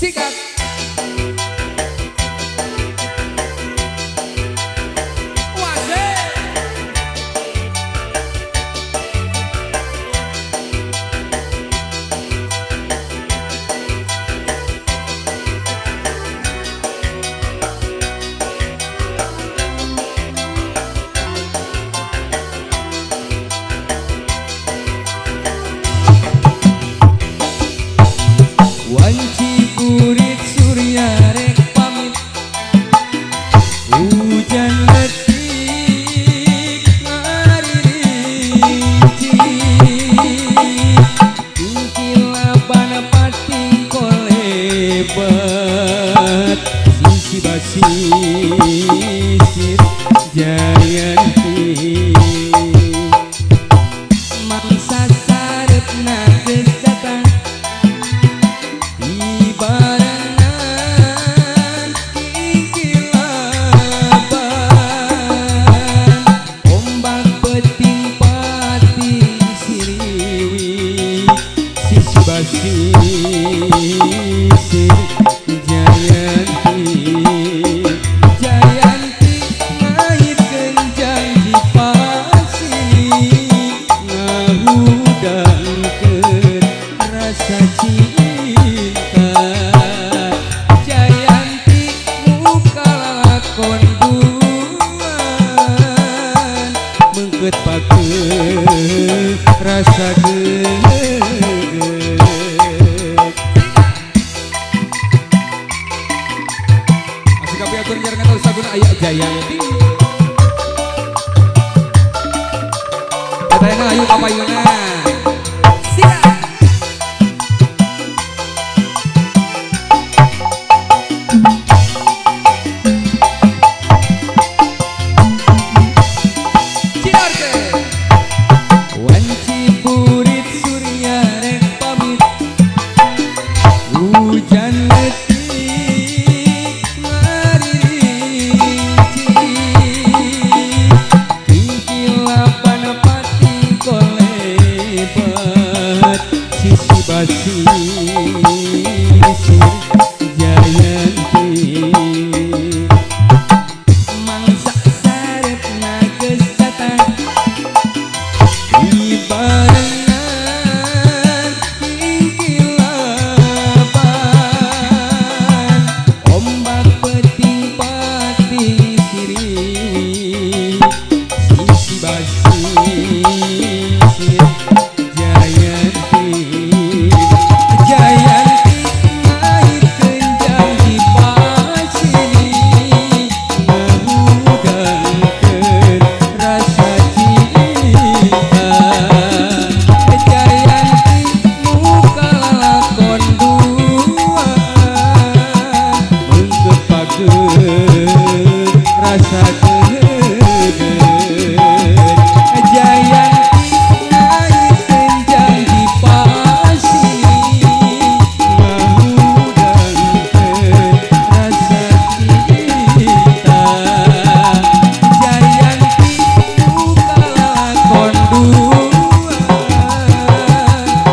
Sikat. Wanci kurit surya rek pamit, hujan letik ngaririnci, ingkilaban pating kolebat, sisi basisir Jayanti, mangsa sarepna gesatan barengan ingkilaban, ombak peting pating siriwi, sisi basisir Jayanti, Jayanti ngahitkeun janji pasti, ngahudangkeun rasa cinta. Jayanti muka lakon duan, mengket pakeun rasa geget. Asik kapi atur nyer ngatos saguna aya Jayanti. Katanya ayo kapayuna. Wanci purit surya rek pamit, hujan letik ngaririnci, ingkilaban pating kolebat, sisi basisir Jayanti, mangsa sarepna gesatan barengan ingkilaban, ombak peting pating siriwi, sisi basisir Jayanti, Jayanti ngahitkeun janji pasti, ngahudangkeun rasa cinta. Jayanti muka lakon duan, mengket pakeun rasa geget. Jayanti ngahitkeun janji pasti, ngahudangkeun rasa cinta. Jayanti muka lakon duan,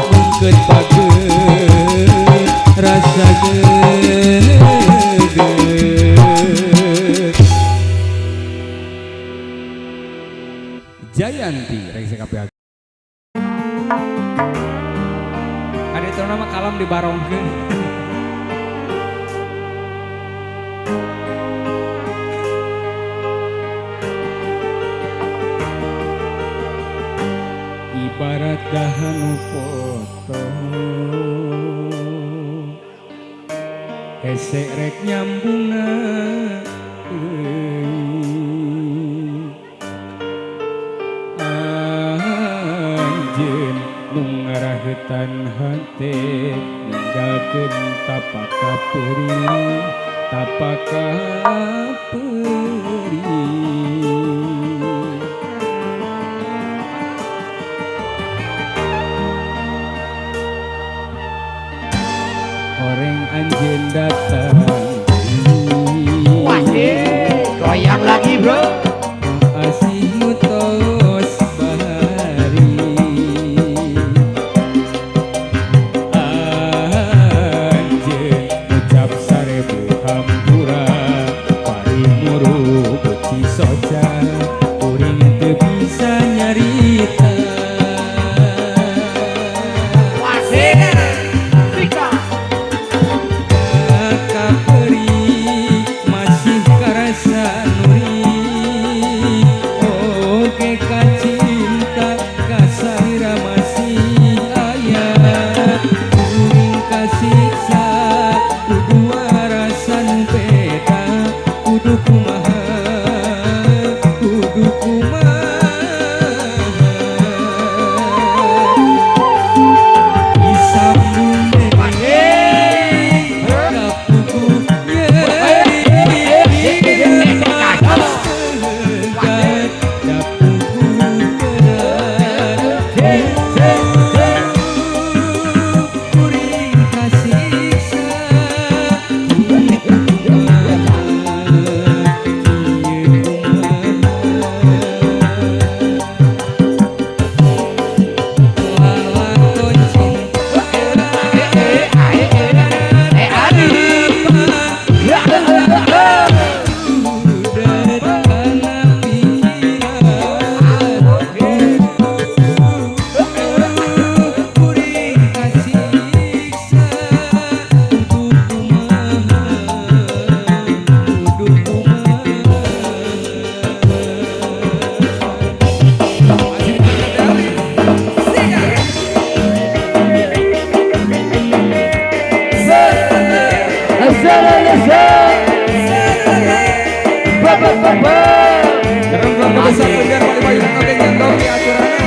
mengket pakeun rasa geget. Jayanti rek sakapi atuh. Ada itu nama kalam dibarongkeun. Ibarat dahanu potong, hese rek nyambungna anjeun nu ngarahetan hate, ninggalkeun tapak kapeuring, tapak kapeuring. Oreng anjeun datang, wah goyang lagi bro. asih mutos bahari, anjeun Gerang besar bener balik bayu dan oke nyantong di acaranya.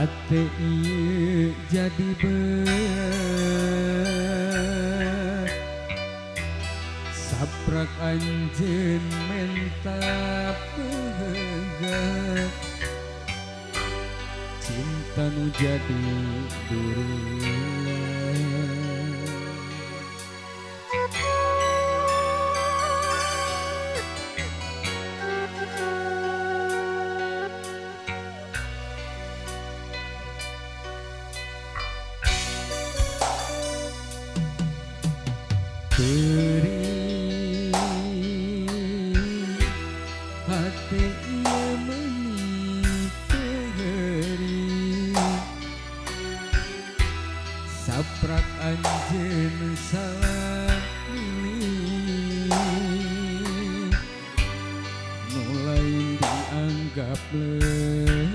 hati ieu jadi berat saprak anjeun menta pegat cinta nu jadi durulan. Perih hati ieu meuni perih saprak anjeun salah milih nu lain dianggap leuwih.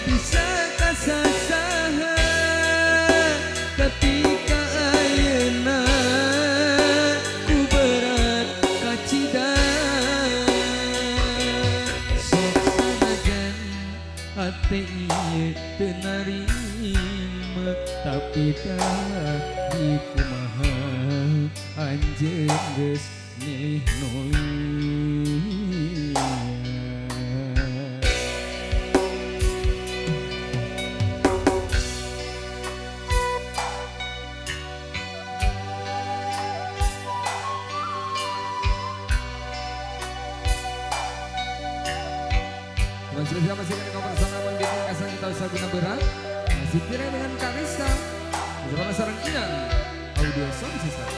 bisa kasasaha ketika ayeuna ku berat kacida sok sanajan hati ieu teu narima tapi dah kumaha anjeun geus milih nulia. Masih dengan nomor sana mendukung asal kita usaha guna berat. Masih kira dengan Karista. Bersama sarang Inang Audio Sound System.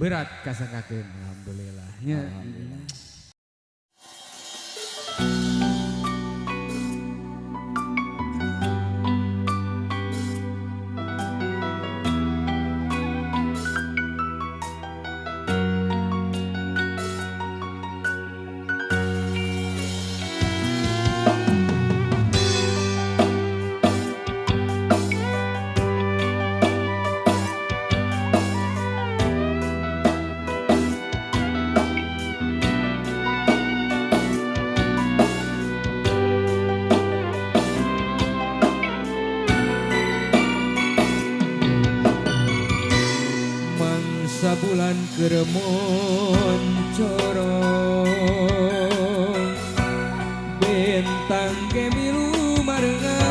Berat kasangkakeun alhamdulillah. Alhamdulillah. Sabulan keremon corong bentang gemilu marengang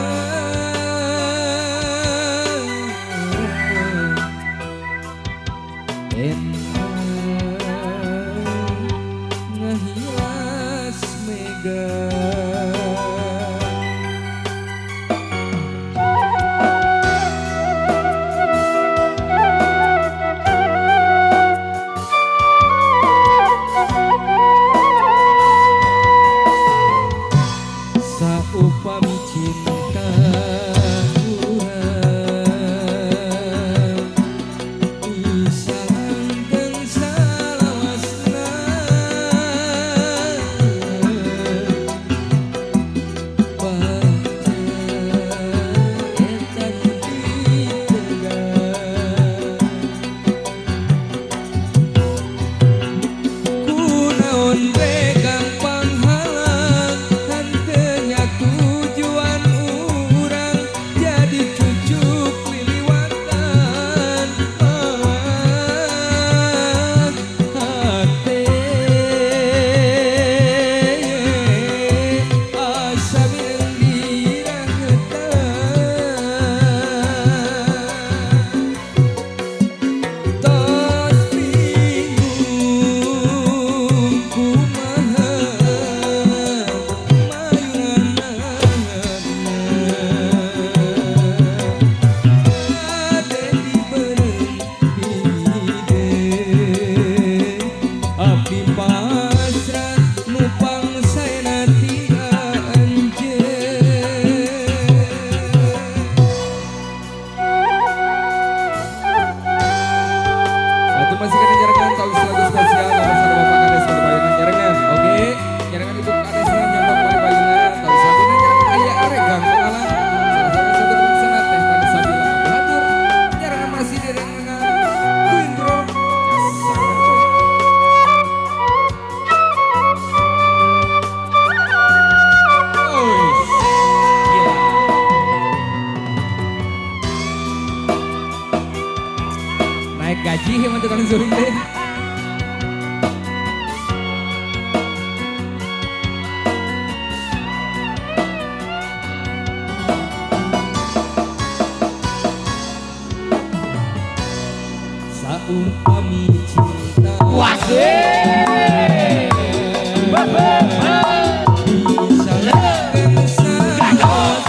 naik gaji emang tukang suling deh. Saumpami cinta bisa langgeng sangat.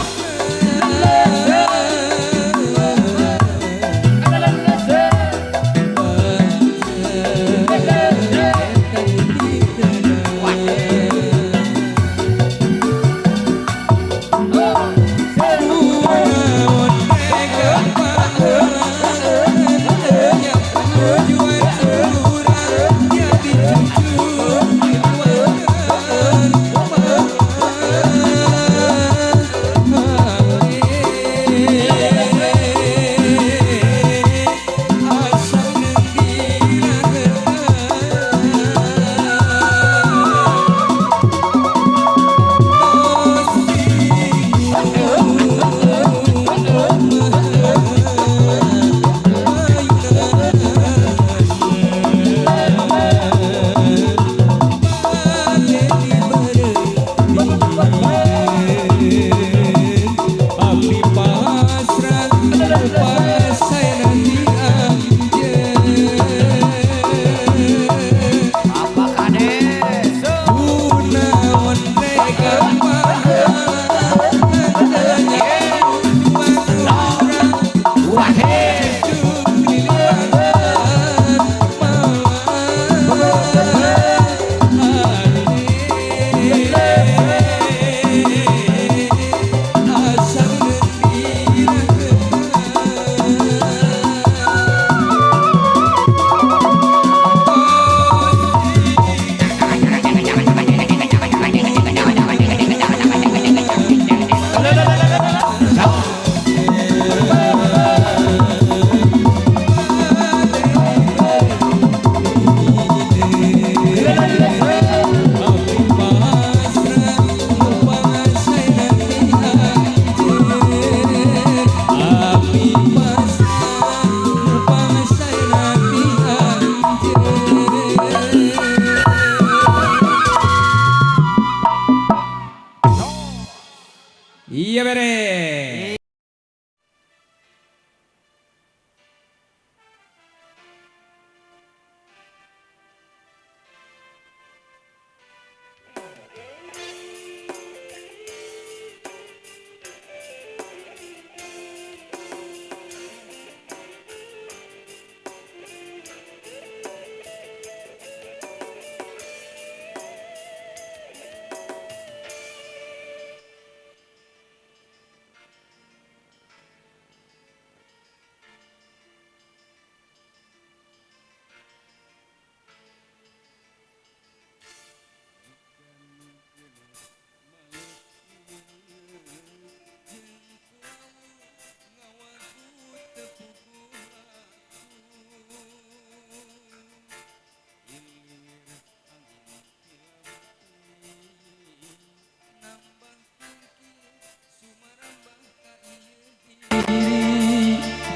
Iya bere.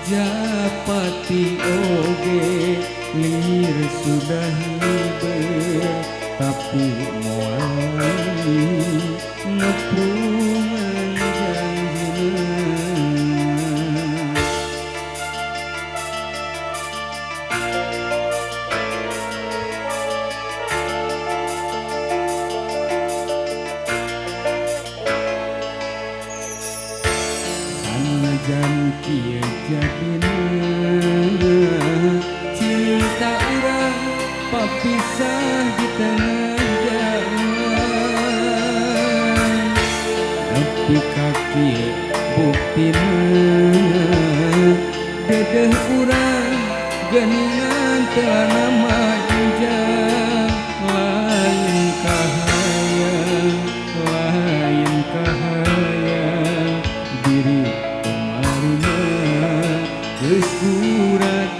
Japati oge lir sudah hiber tapi mulai nepungan janjina. Sanajan kieu jadina cinta urang papisah di tengah jalan, tapi kaki buktina dedeh urang geuningan telah manja lain kahaya diri kemarina geus kurat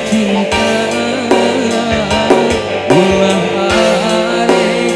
cinta ulah arek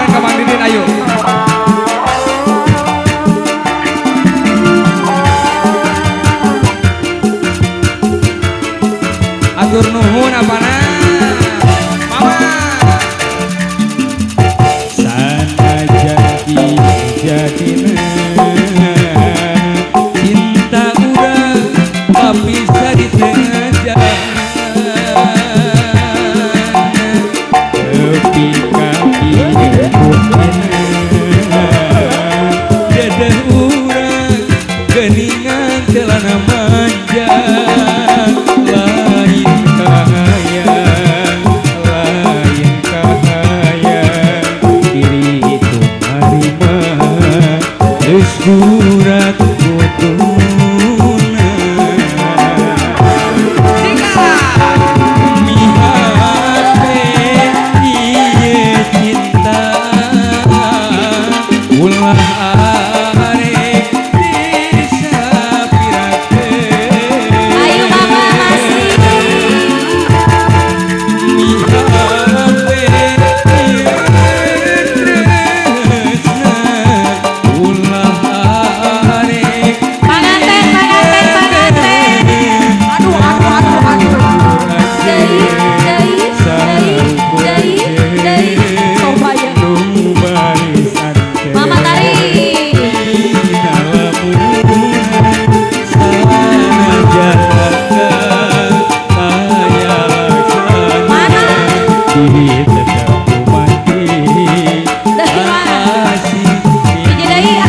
bareng ke Mang Didin ayo. Atur nuhun apana Mama. Sanajan jadina cinta urang tapi di tengah jalan tepi kaki dadah urang geningan celana manja lain kahayang diri itu marima geus gurat kutuna mihate ieu cinta ulah arek disapirakeun. Ayo mama masih. Panganten, panganten, panganten. Aduh. Deui. Coba ya. Mama tarik. Mana? Deui mah. Hiji deui ah.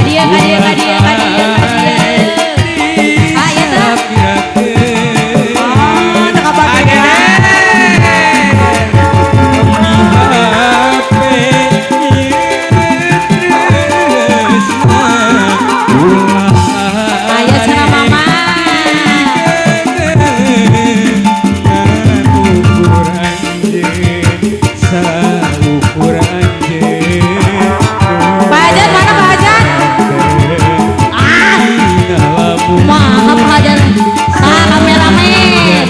Kadia. Ah, ieu teh. Oh, teu kabagi. Ayo cenah mama. Pak Hajan mana Pak Hajan? Mana Pak Hajan? Ah, kameramen.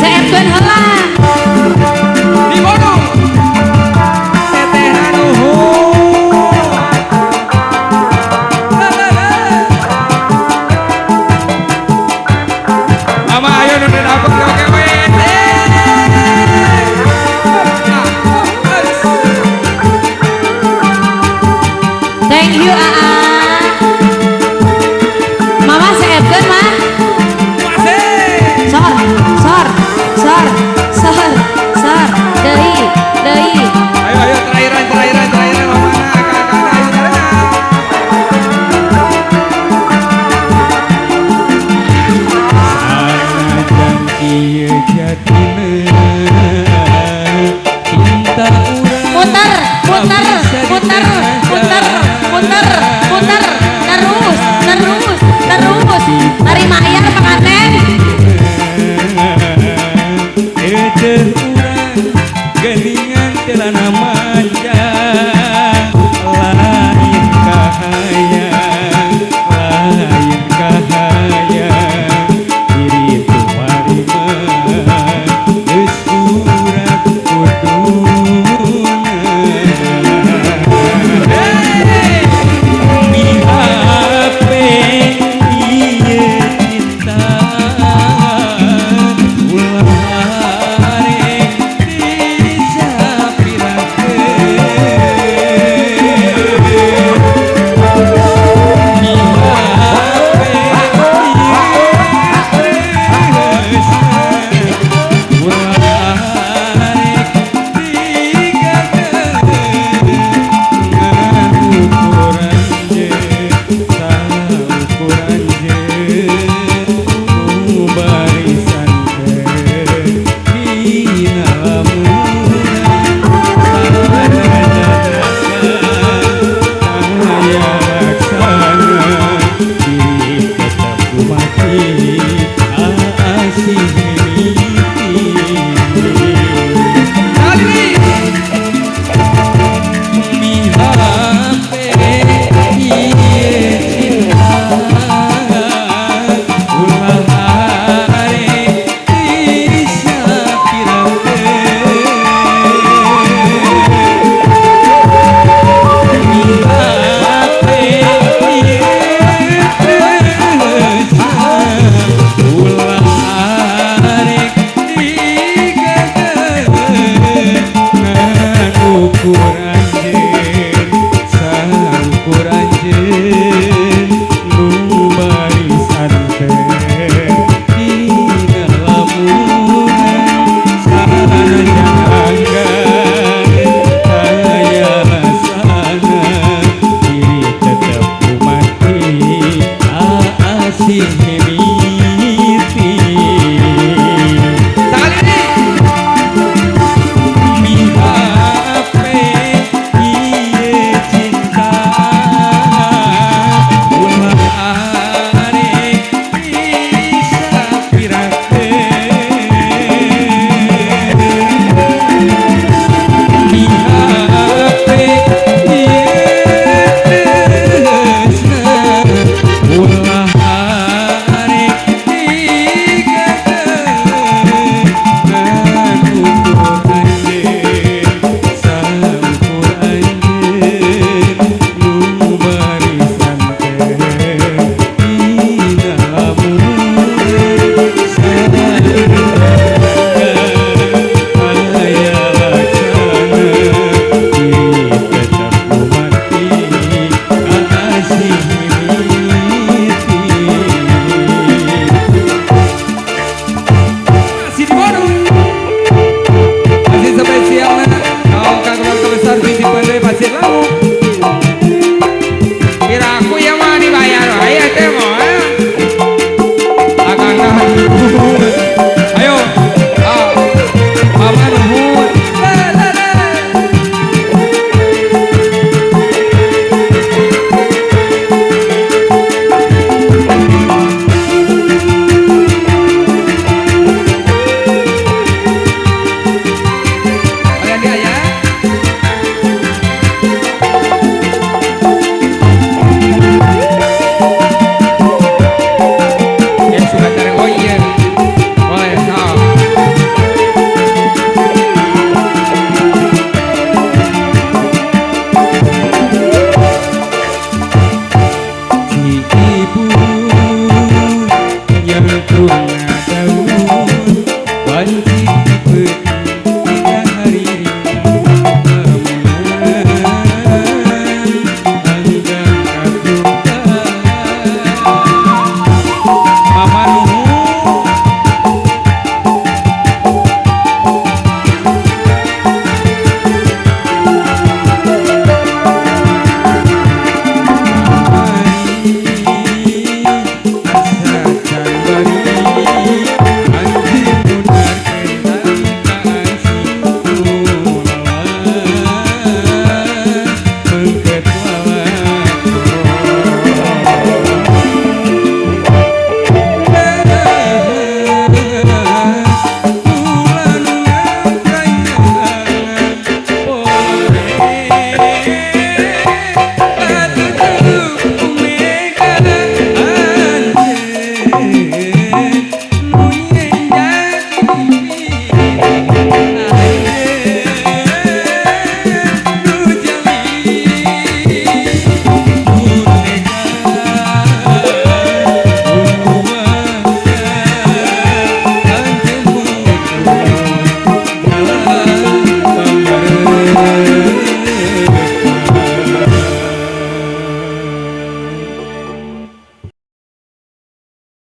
Seepkeun heula. Di Bandung. Tetehan Mama ayo nunun aku ke KWT. Thank you Aa. Mama seepkeun mah. Sor. Deui. Ayo terakhiran Mama kakak ayo terakhiran. Sanajan ieu jati